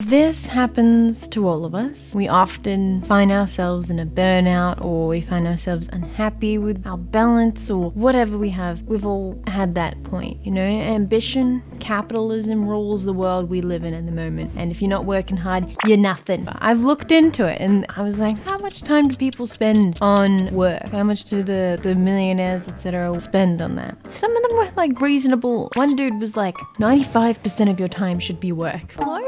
This happens to all of us. We often find ourselves in a burnout, or we find ourselves unhappy with our balance or whatever we have. We've all had that point, you know. Ambition, capitalism rules the world we live in at the moment. And if you're not working hard, you're nothing. But I've looked into it and I was like, how much time do people spend on work? How much do the millionaires, etc., spend on that? Some of them were like reasonable. One dude was like, 95% of your time should be work. Hello?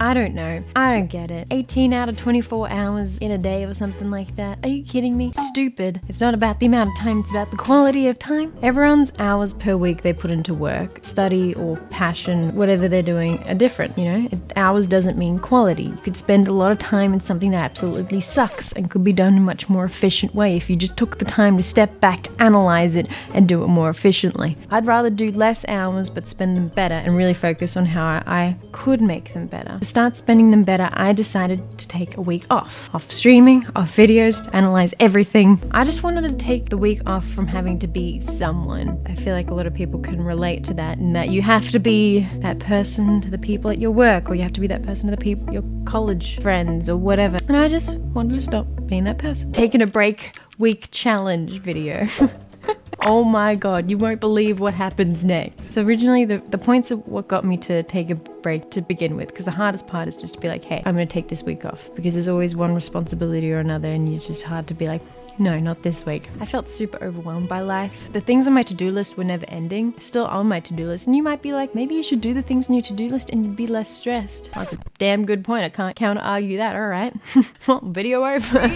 I don't know. I don't get it. 18 out of 24 hours in a day or something like that. Are you kidding me? Stupid. It's not about the amount of time, it's about the quality of time. Everyone's hours per week they put into work, study or passion, whatever they're doing are different, you know? Hours doesn't mean quality. You could spend a lot of time in something that absolutely sucks and could be done in a much more efficient way if you just took the time to step back, analyze it, and do it more efficiently. I'd rather do less hours but spend them better and really focus on how I could make them better. To start spending them better, I decided to take a week off streaming, off videos, to analyze everything. I just wanted to take the week off from having to be someone. I feel like a lot of people can relate to that, and that you have to be that person to the people at your work, or you have to be that person to the people, your college friends or whatever. And I just wanted to stop being that person. Taking a break week challenge video. Oh my god, you won't believe what happens next. So originally the points of what got me to take a break to begin with, because the hardest part is just to be like, hey, I'm going to take this week off, because there's always one responsibility or another and it's just hard to be like, no, not this week. I felt super overwhelmed by life. The things on my to-do list were never ending. Still on my to-do list. And you might be like, maybe you should do the things on your to-do list and you'd be less stressed. That's a damn good point. I can't counter-argue that. All right. Well, video over.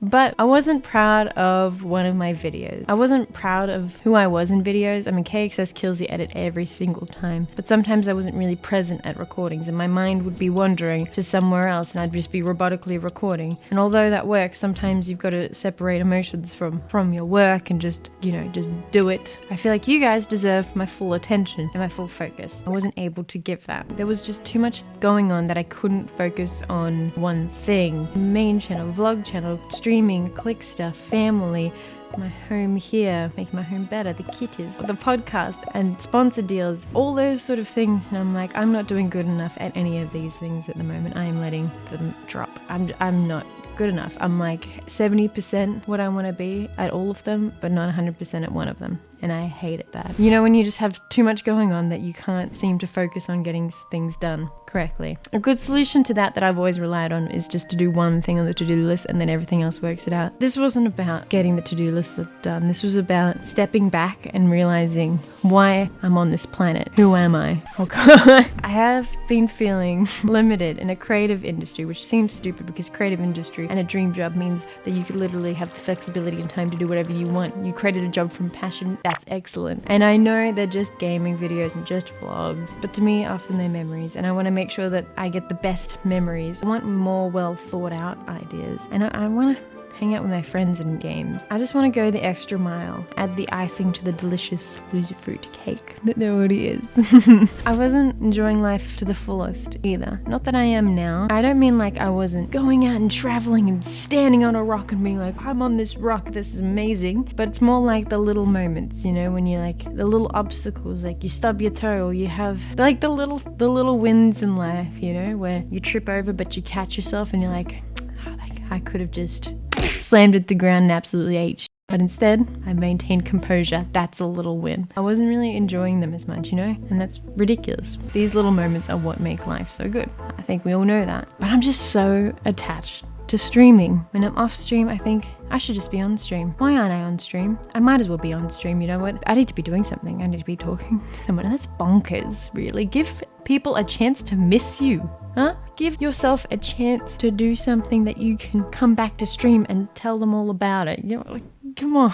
But I wasn't proud of one of my videos. I wasn't proud of who I was in videos. I mean, KXS kills the edit every single time. But sometimes I wasn't really present at recordings and my mind would be wandering to somewhere else and I'd just be robotically recording. And although that works, sometimes you've got to separate emotions from your work and just, you know, just do it. I feel like you guys deserve my full attention and my full focus. I wasn't able to give that. There was just too much going on that I couldn't focus on one thing. Main channel, vlog channel, streaming, click stuff, family, my home here, making my home better, the kitties, the podcast and sponsor deals, all those sort of things. And I'm like, I'm not doing good enough at any of these things at the moment. I am letting them drop. I'm not good enough. I'm like 70% what I want to be at all of them, but not 100% at one of them. And I hated that. You know, when you just have too much going on that you can't seem to focus on getting things done correctly. A good solution to that I've always relied on is just to do one thing on the to-do list and then everything else works it out. This wasn't about getting the to-do list done. This was about stepping back and realizing why I'm on this planet. Who am I? Oh God. I have been feeling limited in a creative industry, which seems stupid because creative industry and a dream job means that you could literally have the flexibility and time to do whatever you want. You created a job from passion. That's excellent. And I know they're just gaming videos and just vlogs, but to me often they're memories, and I want to make sure that I get the best memories. I want more well thought out ideas, and I want to hang out with my friends in games. I just want to go the extra mile, add the icing to the delicious Loserfruit cake that there already is. I wasn't enjoying life to the fullest either. Not that I am now. I don't mean like I wasn't going out and traveling and standing on a rock and being like, I'm on this rock, this is amazing. But it's more like the little moments, you know, when you're like the little obstacles, like you stub your toe, or you have like the little wins in life, you know, where you trip over but you catch yourself and you're like, oh, I could have just slammed at the ground and absolutely ate shit. But instead, I maintained composure. That's a little win. I wasn't really enjoying them as much, you know? And that's ridiculous. These little moments are what make life so good. I think we all know that. But I'm just so attached to streaming. When I'm off stream, I think I should just be on stream. Why aren't I on stream? I might as well be on stream, you know what? I need to be doing something. I need to be talking to someone. And that's bonkers, really. Give people a chance to miss you. Huh? Give yourself a chance to do something that you can come back to stream and tell them all about it. You know, like, come on.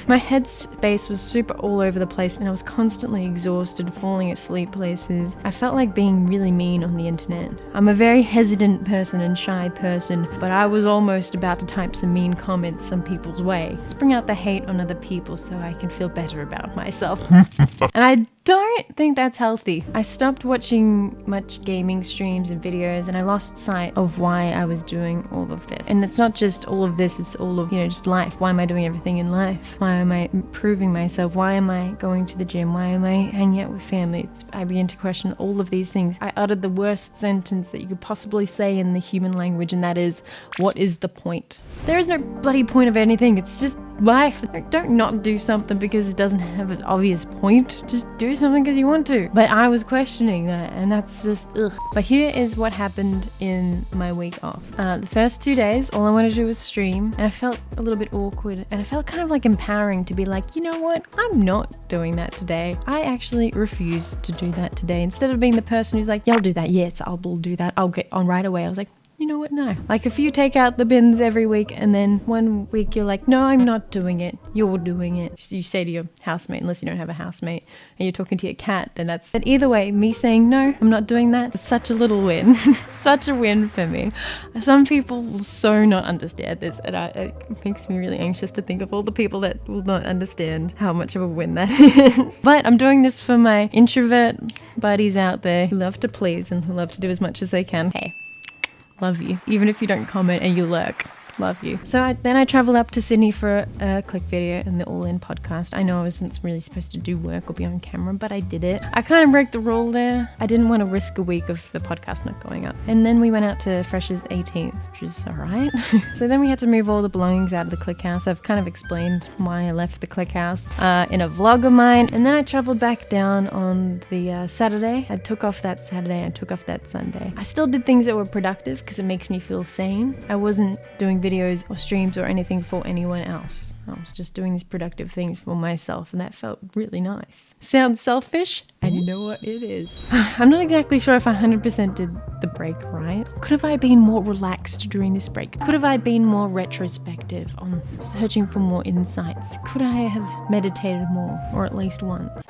My headspace was super all over the place and I was constantly exhausted, falling asleep places. I felt like being really mean on the internet. I'm a very hesitant person and shy person, but I was almost about to type some mean comments some people's way. Let's bring out the hate on other people so I can feel better about myself. And I don't think that's healthy. I stopped watching much gaming streams and videos, and I lost sight of why I was doing all of this. And it's not just all of this, it's all of, just life. Why am I doing everything in life? Why am I improving myself? Why am I going to the gym? Why am I hanging out with family? I began to question all of these things. I uttered the worst sentence that you could possibly say in the human language, and that is, what is the point? There is no bloody point of anything. It's just life. Don't not do something because it doesn't have an obvious point. Just do something because you want to. But I was questioning that, and that's just ugh. But here is what happened in my week off. The first 2 days, all I wanted to do was stream, and I felt a little bit awkward, and I felt kind of like empowering to be like, you know what? I'm not doing that today. I actually refuse to do that today. Instead of being the person who's like, yeah, I'll do that. Yes, I'll do that. I'll get on right away. I was like, you know what? No. Like if you take out the bins every week and then one week you're like, no, I'm not doing it. You're doing it. So you say to your housemate, unless you don't have a housemate, and you're talking to your cat, then that's... But either way, me saying, no, I'm not doing that, is such a little win. Such a win for me. Some people will so not understand this, and it makes me really anxious to think of all the people that will not understand how much of a win that is. But I'm doing this for my introvert buddies out there who love to please and who love to do as much as they can. Hey. Love you. Even if you don't comment and you lurk. Love you. So then I traveled up to Sydney for a click video and the All In podcast. I know I wasn't really supposed to do work or be on camera, but I did it. I kind of broke the rule there. I didn't want to risk a week of the podcast not going up. And then we went out to Fresh's 18th, which is alright. So then we had to move all the belongings out of the click house. I've kind of explained why I left the click house in a vlog of mine. And then I traveled back down on the Saturday. I took off that Saturday and took off that Sunday. I still did things that were productive because it makes me feel sane. I wasn't doing videos or streams or anything for anyone else. I was just doing these productive things for myself, and that felt really nice. Sounds selfish, and you know what it is. I'm not exactly sure if I 100% did the break right. Could have I been more relaxed during this break? Could have I been more retrospective on searching for more insights? Could I have meditated more, or at least once?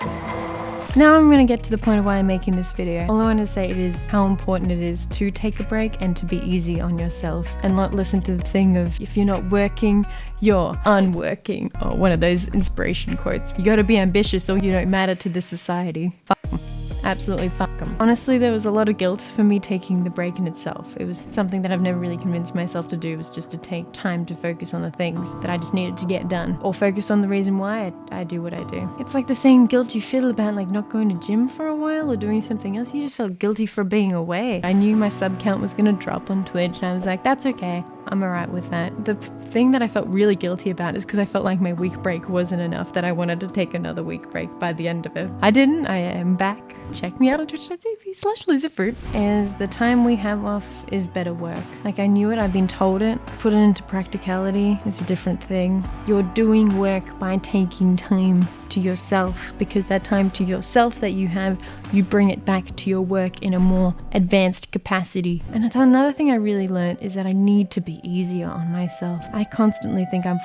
Now I'm going to get to the point of why I'm making this video. All I want to say is how important it is to take a break and to be easy on yourself and not listen to the thing of if you're not working, you're unworking, or one of those inspiration quotes. You got to be ambitious or you don't matter to the society. Fuck 'em. Absolutely fuck them. Honestly, there was a lot of guilt for me taking the break in itself. It was something that I've never really convinced myself to do, was just to take time to focus on the things that I just needed to get done, or focus on the reason why I do what I do. It's like the same guilt you feel about like not going to gym for a while or doing something else. You just felt guilty for being away. I knew my sub count was going to drop on Twitch, and I was like, that's okay. I'm alright with that. The thing that I felt really guilty about is because I felt like my week break wasn't enough, that I wanted to take another week break by the end of it. I didn't. I am back. Check me out on twitch.tv/loserfruit. As the time we have off is better work. Like I knew it, I've been told it. Put it into practicality is a different thing. You're doing work by taking time to yourself, because that time to yourself that you have, you bring it back to your work in a more advanced capacity. And another thing I really learned is that I need to be easier on myself. I constantly think I'm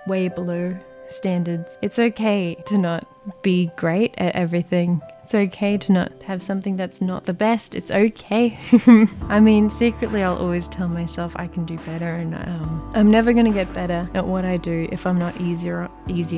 way below standards. It's okay to not be great at everything. It's okay to not have something that's not the best. It's okay. I mean, secretly I'll always tell myself I can do better, and I'm never gonna get better at what I do if I'm not easier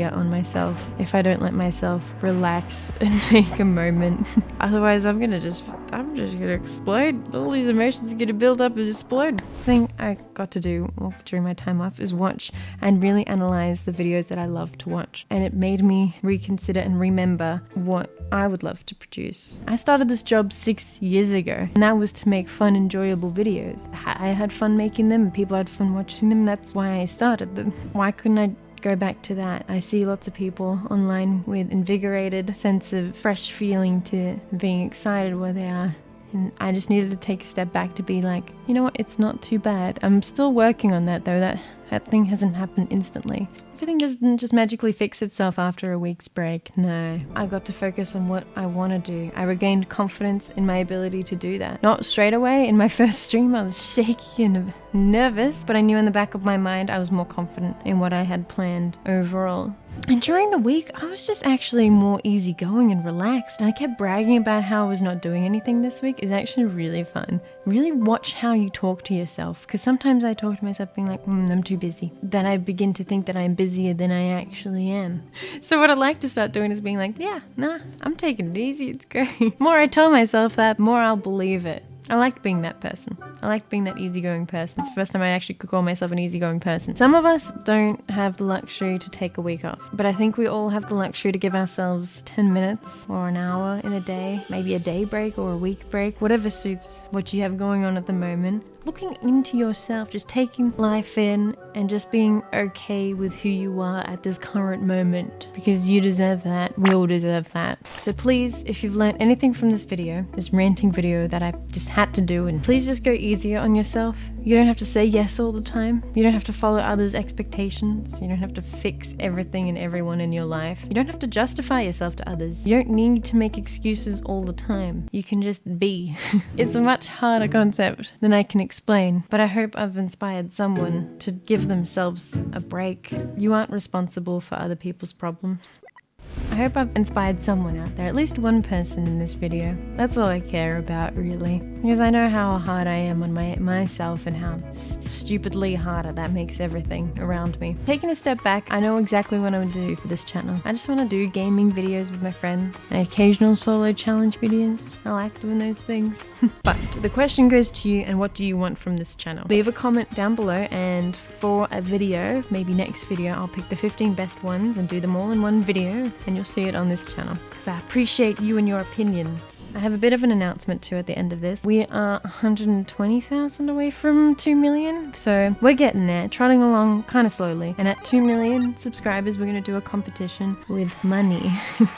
on myself, if I don't let myself relax and take a moment. Otherwise I'm just gonna explode. All these emotions are gonna build up and explode. The thing I got to do during my time off is watch and really analyze the videos that I love to watch, and it made me reconsider and remember what I would love to produce. I started this job 6 years ago, and that was to make fun, enjoyable videos. I had fun making them, and people had fun watching them. That's why I started them. Why couldn't I go back to that? I see lots of people online with invigorated sense of fresh feeling to being excited where they are. And I just needed to take a step back to be like, you know what, it's not too bad. I'm still working on that though. That thing hasn't happened instantly. Everything doesn't just magically fix itself after a week's break. No, I got to focus on what I want to do. I regained confidence in my ability to do that. Not straight away. In my first stream, I was shaky and nervous, but I knew in the back of my mind I was more confident in what I had planned overall. And during the week, I was just actually more easygoing and relaxed. And I kept bragging about how I was not doing anything this week. It's actually really fun. Really watch how you talk to yourself. Because sometimes I talk to myself being like, I'm too busy. Then I begin to think that I'm busier than I actually am. So what I like to start doing is being like, yeah, nah, I'm taking it easy. It's great. More I tell myself that, more I'll believe it. I like being that person. I like being that easygoing person. It's the first time I actually could call myself an easygoing person. Some of us don't have the luxury to take a week off, but I think we all have the luxury to give ourselves 10 minutes or an hour in a day, maybe a day break or a week break, whatever suits what you have going on at the moment. Looking into yourself, just taking life in and just being okay with who you are at this current moment, because you deserve that. We all deserve that. So please, if you've learned anything from this video, this ranting video that I just had to do, and please just go easier on yourself. You don't have to say yes all the time. You don't have to follow others' expectations. You don't have to fix everything and everyone in your life. You don't have to justify yourself to others. You don't need to make excuses all the time. You can just be. It's a much harder concept than I can explain, but I hope I've inspired someone to give themselves a break. You aren't responsible for other people's problems. I hope I've inspired someone out there, at least one person in this video. That's all I care about, really. Because I know how hard I am on myself and how stupidly harder that makes everything around me. Taking a step back, I know exactly what I want to do for this channel. I just want to do gaming videos with my friends, and occasional solo challenge videos. I like doing those things. But the question goes to you, and what do you want from this channel? Leave a comment down below, and for a video, maybe next video, I'll pick the 15 best ones and do them all in one video, and you'll see it on this channel, because I appreciate you and your opinions. I have a bit of an announcement too at the end of this. We are 120,000 away from 2 million, so we're getting there, trotting along kind of slowly. And at 2 million subscribers, we're going to do a competition with money,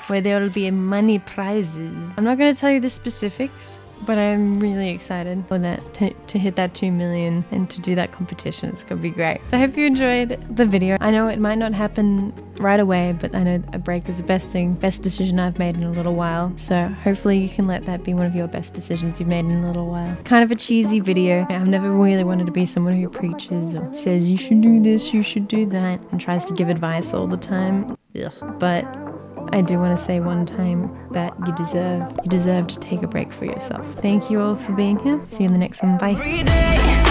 where there will be money prizes. I'm not going to tell you the specifics, but I'm really excited for that to hit that 2 million and to do that competition. It's gonna be great. So I hope you enjoyed the video. I know it might not happen right away, but I know a break was the best decision I've made in a little while. So hopefully you can let that be one of your best decisions you've made in a little while. Kind of a cheesy video. I've never really wanted to be someone who preaches or says you should do this, you should do that, and tries to give advice all the time. Ugh. But I do want to say one time that you deserve to take a break for yourself. Thank you all for being here. See you in the next one. Bye.